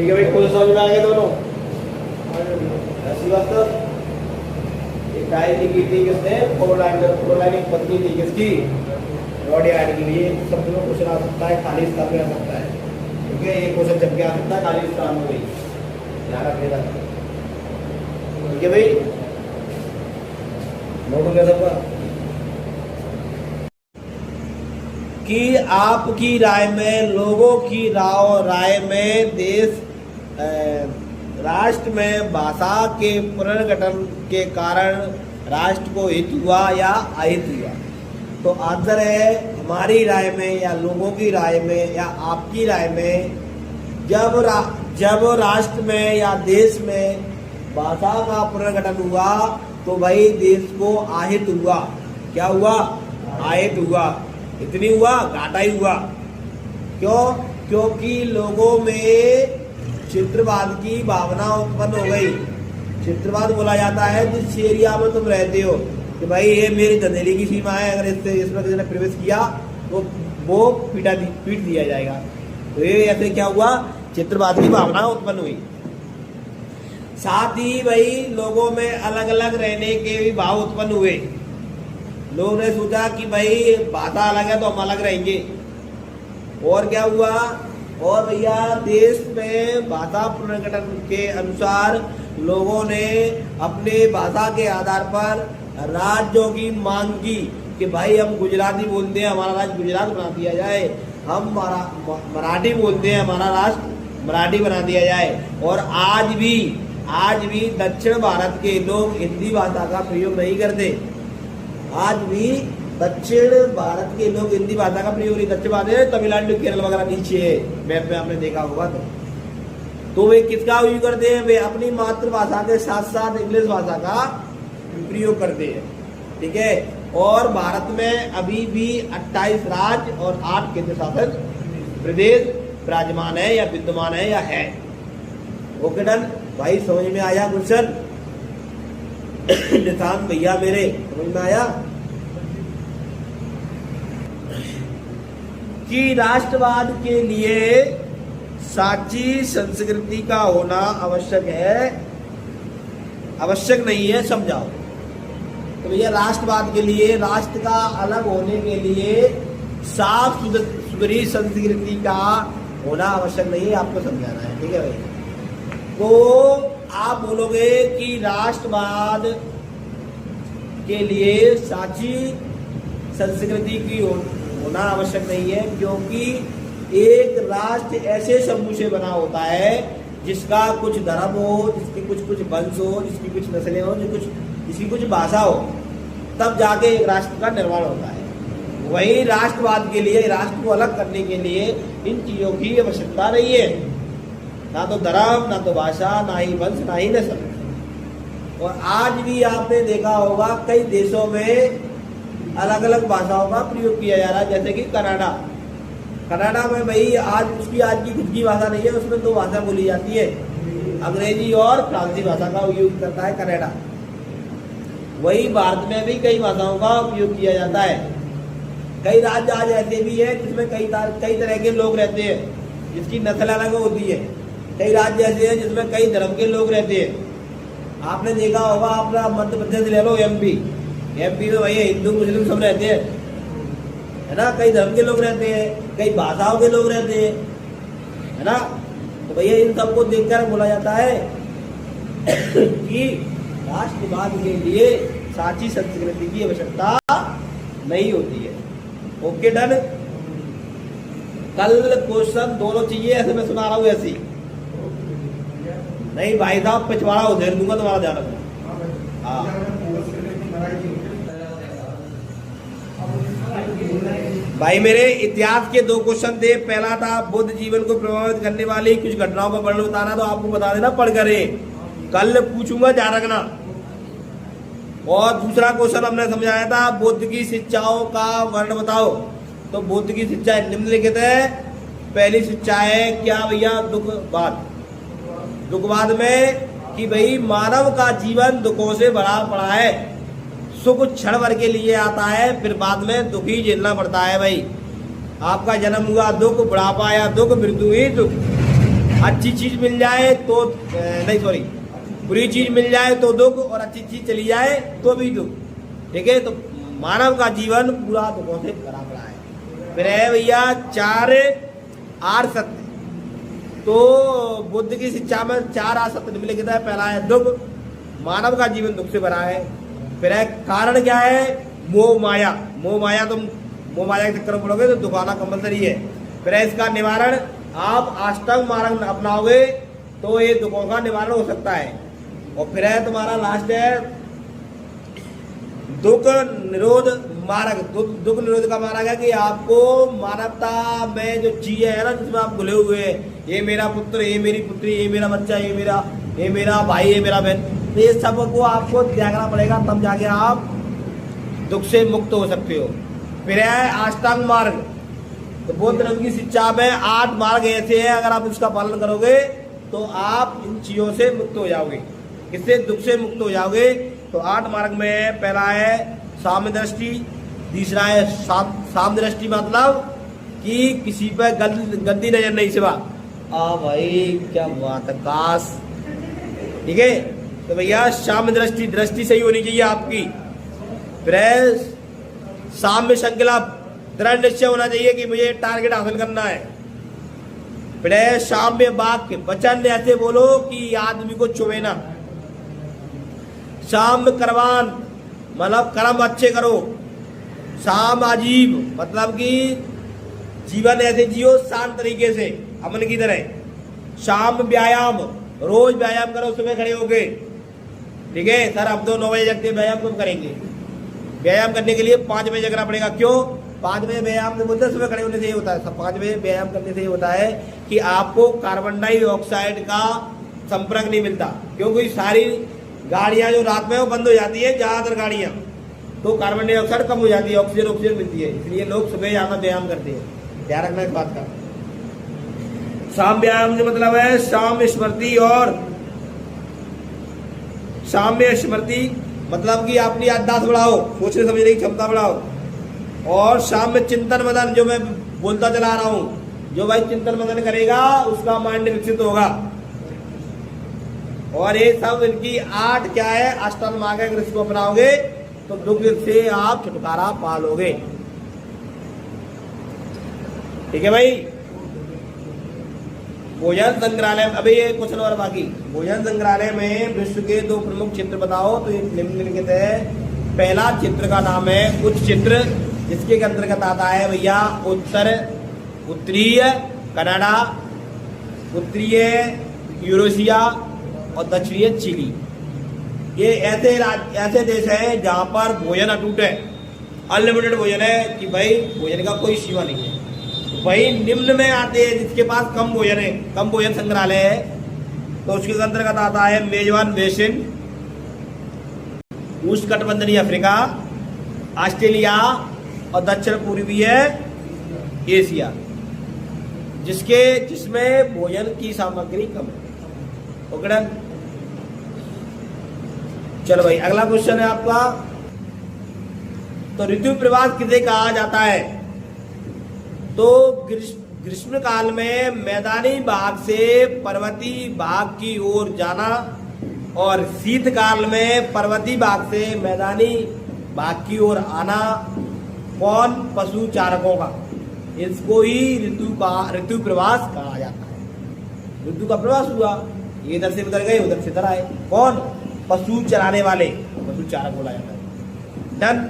ठीक है भाई, खुद समझ में आ गए दोनों। ऐसी बात तो एक टाइल लिखी थी किसने, फोर लाइन पत्नी थी किसकी, रॉड यार्ड के लिए। सब में क्वेश्चन आ सकता है, खाली स्थान में आ सकता है। ठीक है, एक क्वेश्चन जब क्या आ सकता है, खाली स्थान में गई, ध्यान रखिएगा। ठीक है भाई, नोट हो गया सबका। कि आपकी राय में, लोगों की राय में देश राष्ट्र में भाषा के पुनर्गठन के कारण राष्ट्र को हित हुआ या अहित हुआ। तो आंसर है हमारी राय में या लोगों की राय में या आपकी राय में, जब राष्ट्र में या देश में भाषा का पुनर्गठन हुआ तो भाई देश को आहित हुआ। क्या हुआ? आहित हुआ। इतनी हुआ, घाटा ही हुआ। क्यों? क्योंकि लोगों में चित्रवाद की भावना उत्पन्न हो गई। चित्रवाद बोला जाता है जिस एरिया में तुम रहते हो कि भाई ये मेरी धंधेली की सीमा है, अगर इसमें किसी ने प्रवेश किया तो वो पीट दिया जाएगा। तो ये ऐसे क्या हुआ, चित्रवाद की भावना उत्पन्न हुई। साथ ही भाई लोगों में अलग अलग रहने के भी भाव उत्पन्न हुए। लोगों ने सोचा कि भाई भाषा अलग है तो हम अलग रहेंगे। और क्या हुआ, और भैया देश में भाषा पुनर्गठन के अनुसार लोगों ने अपने भाषा के आधार पर राज्यों की मांग की कि भाई हम गुजराती बोलते हैं, हमारा राज्य गुजरात बना दिया जाए। हम मराठी बोलते हैं, हमारा राष्ट्र मराठी बना दिया जाए। और आज भी दक्षिण भारत के लोग हिंदी भाषा का प्रयोग नहीं करते। आज भी दक्षिण भारत के लोग हिंदी भाषा का प्रयोग नहीं। दक्षिण भारत है, तमिलनाडु केरल वगैरह नीचे है मैप में, आपने देखा होगा। तो वे किसका यूज करते हैं? वे अपनी मातृभाषा के साथ साथ इंग्लिश भाषा का प्रयोग करते हैं। ठीक है, और भारत में अभी भी 28 राज्य और 8 केंद्र शासित प्रदेश विराजमान है या विद्यमान है या है। ओके डन भाई, समझ में आया क्वेश्चन? निशान भैया मेरे समझ में आया कि राष्ट्रवाद के लिए साची संस्कृति का होना आवश्यक है, आवश्यक नहीं है, समझाओ। तो भैया राष्ट्रवाद के लिए, राष्ट्र का अलग होने के लिए साफ सुथरी संस्कृति का होना आवश्यक नहीं है, आपको समझाना है। ठीक है भाई, तो आप बोलोगे कि राष्ट्रवाद के लिए साची संस्कृति की होना आवश्यक नहीं है, क्योंकि एक राष्ट्र ऐसे समूह से बना होता है जिसका कुछ धर्म हो, जिसकी कुछ वंश हो, जिसकी कुछ नस्लें हो, जिसकी कुछ भाषा हो, तब जाके एक राष्ट्र का निर्माण होता है। वही राष्ट्रवाद के लिए, राष्ट्र को अलग करने के लिए इन चीजों की आवश्यकता नहीं है। ना तो धर्म, ना तो भाषा, ना ही वंश, ना ही नस्ल। और आज भी आपने देखा होगा कई देशों में अलग अलग भाषाओं का प्रयोग किया जा रहा है, जैसे कि कनाडा में भाई आज की खुद की भाषा नहीं है, उसमें 2 भाषा बोली जाती है, अंग्रेजी और फ्रांसी भाषा का उपयोग करता है कनाडा। वही भारत में भी कई भाषाओं का उपयोग किया जाता है। कई राज्य आज ऐसे भी है जिसमें कई तरह के लोग रहते हैं, जिसकी नस्ल अलग होती है। कई राज्य ऐसे हैं जिसमें कई धर्म के लोग रहते हैं। आपने देखा होगा, अपना मध्य प्रदेश ले लो, एमपी में भैया हिंदू मुस्लिम सब रहते हैं, है ना। कई धर्म के लोग रहते हैं, कई भाषाओं के लोग रहते हैं, है ना। तो भैया इन सबको देखकर बोला जाता है कि राष्ट्रवाद के लिए साची संस्कृति की आवश्यकता नहीं होती है। Okay done. कल क्वेश्चन दोनों चाहिए, ऐसे मैं सुना रहा हूँ ऐसी नहीं भाई साहब, पिछवाड़ा उधेर दूंगा तुम्हारा, ध्यान रखना। हाँ भाई मेरे इतिहास के 2 क्वेश्चन थे। पहला था बुद्ध जीवन को प्रभावित करने वाली कुछ घटनाओं का वर्णन बताना, तो आपको बता देना पढ़ कर कल पूछूंगा, ध्यान रखना। और दूसरा क्वेश्चन हमने समझाया था बुद्ध की शिक्षाओं का वर्ण बताओ। तो बुद्ध की शिक्षा निम्नलिखित है। पहली शिक्षा है क्या भैया? दुखवाद में कि भाई मानव का जीवन दुखों से भरा पड़ा है। सुख क्षण भर के लिए आता है, फिर बाद में दुख ही झेलना पड़ता है। भाई आपका जन्म हुआ दुख, बुढ़ापा आया दुख, मृत्यु ही दुख। अच्छी चीज मिल जाए तो नहीं सॉरी, बुरी चीज मिल जाए तो दुख, और अच्छी चीज चली जाए तो भी दुख। ठीक है, तो मानव का जीवन पूरा दुखों से भरा पड़ा है। फिर है भैया 4 आर सत्य। तो बुद्ध की शिक्षा में 4 आर सत्य निम्नलिखित है। पहला है दुख, मानव का जीवन दुख से भरा है। फिर है कारण क्या है, मोह माया। मोह माया, तुम मोह माया के चक्कर में पड़ोगे तो दुख आना कंपलसरी है। फिर है इसका निवारण, आप अष्टांग मार्ग अपनाओगे तो ये दुखों का निवारण हो सकता है। और फिर है तुम्हारा लास्ट है दुख निरोध मार्ग। दुख निरोध का मार्ग है कि आपको मानवता में जो चीजें है ना जिसमें आप भुले हुए हैं, ये मेरा पुत्र, ये मेरी पुत्री, ये मेरा बच्चा, ये मेरा भाई, ये मेरा बहन, तो ये सब को आपको त्यागना पड़ेगा, तब जाके आप दुख से मुक्त हो सकते हो। फिर है अष्टांग मार्ग। तो बौद्ध धर्म की शिक्षा में 8 मार्ग ऐसे हैं, अगर आप इसका पालन करोगे तो आप इन चीजों से मुक्त हो जाओगे। किससे? दुख से मुक्त हो जाओगे। तो 8 मार्ग में पहला है साम्य दृष्टि, तीसरा है साम दृष्टि, मतलब कि किसी पर गंदी नजर नहीं सिवा। भाई क्या बात है, काश। ठीक है, तो भैया साम्य दृष्टि सही होनी चाहिए आपकी। फिर साम्य संकल्प, दृढ़ निश्चय होना चाहिए कि मुझे टारगेट हासिल करना है। फिर साम्य वाक्य, वचन ऐसे बोलो कि आदमी को चुभे ना। साम्य कर्मान, मतलब कर्म अच्छे करो। साम अजीब, मतलब कि जीवन ऐसे जियो शांत तरीके से, अमन की तरह। शाम व्यायाम, रोज व्यायाम करो सुबह खड़े होके। ठीक है सर, अब तो 9 बजे जगते, व्यायाम कब करेंगे? व्यायाम करने के लिए 5 बजे जगना पड़ेगा। क्यों? 5 बजे व्यायाम से बोलते सुबह खड़े होने से ये होता है, 5 बजे व्यायाम करने से ये होता है कि आपको कार्बन डाइऑक्साइड का संपर्क नहीं मिलता, क्योंकि सारी गाड़ियां जो रात में वो बंद हो जाती है, ज्यादातर गाड़ियां, तो कार्बन डाइऑक्साइड कम हो जाती है, ऑक्सीजन मिलती है, इसलिए लोग सुबह ज्यादा व्यायाम करते हैं। ध्यान रखना इस बात का। शाम व्यायाम से मतलब है शाम स्मृति, और साम्य स्मृति मतलब कि अपनी याददाश्त बढ़ाओ, सोचने समझने की क्षमता बढ़ाओ। और साम्य चिंतन मनन, जो मैं बोलता चला रहा हूं, जो भाई चिंतन मनन करेगा उसका माइंड विकसित होगा। और ये सब इनकी 8 क्या है, अष्टांग मार्ग है। अगर इसको अपनाओगे तो दुख से आप छुटकारा पा लोगे। ठीक है भाई। भोजन संग्रहालय, अभी ये क्वेश्चन और बाकी। भोजन संग्रहालय में विश्व के 2 प्रमुख चित्र बताओ, तो ये निम्नलिखित है। पहला चित्र का नाम है उच्च चित्र, जिसके अंतर्गत आता है भैया उत्तरीय कनाडा, उत्तरीय यूरोशिया और दक्षिणीय चिली। ये ऐसे देश है जहां पर भोजन अटूट है, अनलिमिटेड भोजन है, कि भाई भोजन का कोई सीमा नहीं है। वही निम्न में आते हैं जिसके पास कम भोजन है, कम भोजन संग्रहालय है, तो उसके अंतर्गत आता है मेजबान बेसिन, उष्णकटिबंधीय अफ्रीका, ऑस्ट्रेलिया और दक्षिण पूर्वीय एशिया, जिसमें भोजन की सामग्री कम है। ओके, चलो भाई अगला क्वेश्चन है आपका। तो ऋतु प्रवास किसे कहा जाता है? तो ग्रीष्म काल में मैदानी भाग से पर्वतीय भाग की ओर जाना, और शीतकाल में पर्वतीय भाग से मैदानी भाग की ओर आना। कौन? पशु चारकों का। इसको ही ऋतु प्रवास कहा जाता है। ऋतु का प्रवास हुआ, ये इधर से उधर गए, उधर से इधर आए। कौन? पशु चराने वाले, पशु चारक बोला जाता है। डन।